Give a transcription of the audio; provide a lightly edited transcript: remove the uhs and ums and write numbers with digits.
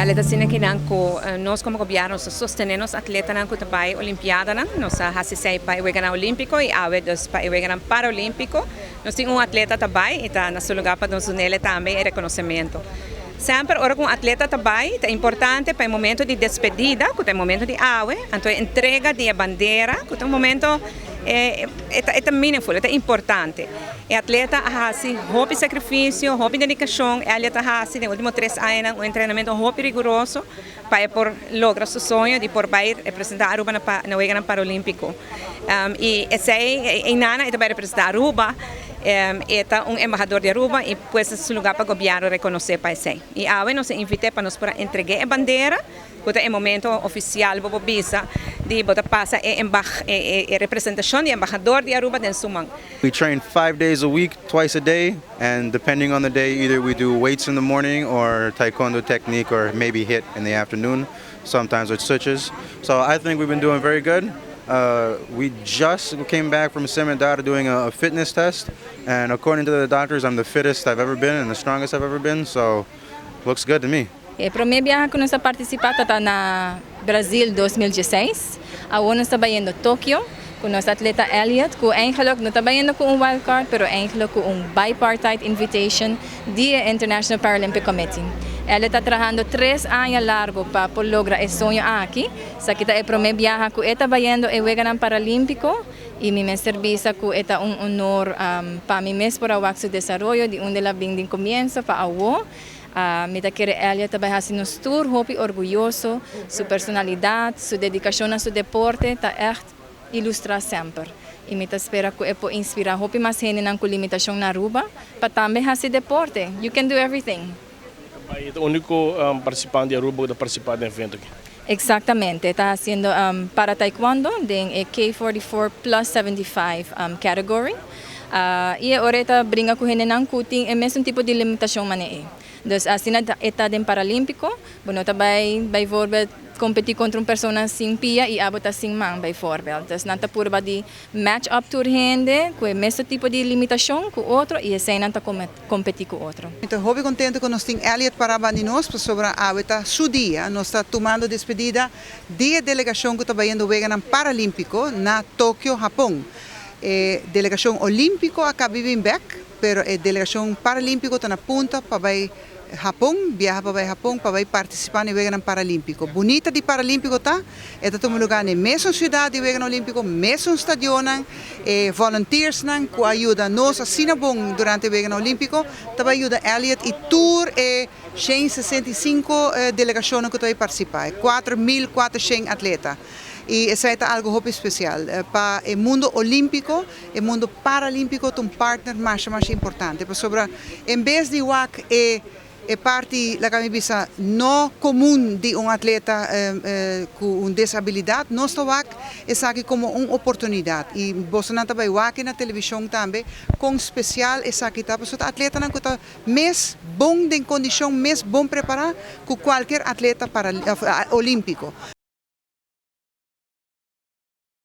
Atleta sina kinangko nós como gobyerno sostenemos atleta nang kutabay olimpiada nang nos hasisay pa iwegan olimpico e awed dos pa iwegan paralimpico nos ting atleta tabay ita nasuluga pa nos unele também e reconhecimento. Sempre ora com atleta tabay é importante para o momento de despedida, que é o momento de awe, então entrega de bandeira, que é um momento é meaningful, é importante. E atleta hasi hobby sacrifício, hobby dedicação, e atleta hasi nos últimos 3 anos um treinamento hobby rigoroso para por lograr seu sonho de por vai representar Aruba na Wegan Paralímpico. E esse é nana também representar Aruba. Eta embajador de Aruba e pues esse lugar para o governo reconhecer para isso. E agora nos invite para nos para entregar a bandeira, que é o momento oficial bobo bisa de botar passa a representação de embajador de Aruba den Sumang. We train 5 days a week, twice a day, and depending on the day, either we do weights in the morning or taekwondo technique or maybe hit in the afternoon, sometimes with switches. So I think we've been doing very good. We just came back from Semendara doing a fitness test, and according to the doctors, I'm the fittest I've ever been and the strongest I've ever been, so looks good to me. Para mim, que nós participamos na Brasil 2016, agora nós estamos indo a Tóquio, com nosso atleta Elliot, que eigenlijk não estamos indo com wildcard, mas eigenlijk com bipartite invitation do International Paralympic Committee. Ela está trabalhando 3 anos largo para lograr esse sonho aqui. Sa kita é primeira viagem que está indo ao Wegan Paralímpico e me serviço que é honor para mim mesmo para o seu desenvolvimento de onde ela vem de começo para o me da querer ela trabalhar assim no tour, hobby orgulhoso, sua personalidade, sua dedicação a seu deporte, está ilustrar sempre. E me espera que é para inspirar hobby mais gente não com limitação na Aruba, para também fazer deporte. You can do everything. É o único participante de Aruba que participar do evento aqui. Exatamente, está fazendo para taekwondo em K44 plus 75 category. E agora está brincando com ele não tem o mesmo tipo de limitação mané. Então, assim está em Paralímpico, bueno, também vai competir contra uma pessoa sem pia e abota sem mão, by voorbeeld. Dus nanta purba de match up tour gente, com o mesmo tipo de limitação com o outro e assim nanta competir com o outro. Estou muito contente que nós temos Elliot Parabandinos sobre a abota seu dia. Nós estamos tomando despedida da delegação que está indo ao Wegan Paralímpico na Tóquio, Japão. Delegação olímpico acaba de vir back, pero a delegação paralímpico está na ponta para Japão, viaja para Japão para participar no Wegan Paralímpico. Bonita de Paralímpico tá? Está um lugar na mesma cidade do Wegan Olímpico, mesmo estádio, volunteers que ajudam nós assim bom durante o Wegan Olímpico, também ajuda Elliot e tour e 165 delegações que estão participar, 4.400 atletas. E isso é algo muito especial. Para o mundo olímpico, o mundo paralímpico tem um partner mais importante. Em vez de WAC é parte da camisa não comum de atleta com disabilidade, nós WAC é aqui como uma oportunidade. E você não também WAC na televisão também, com especial é aqui tá, porque o atleta não está mais bom em condição, mais bom preparado que qualquer atleta olímpico.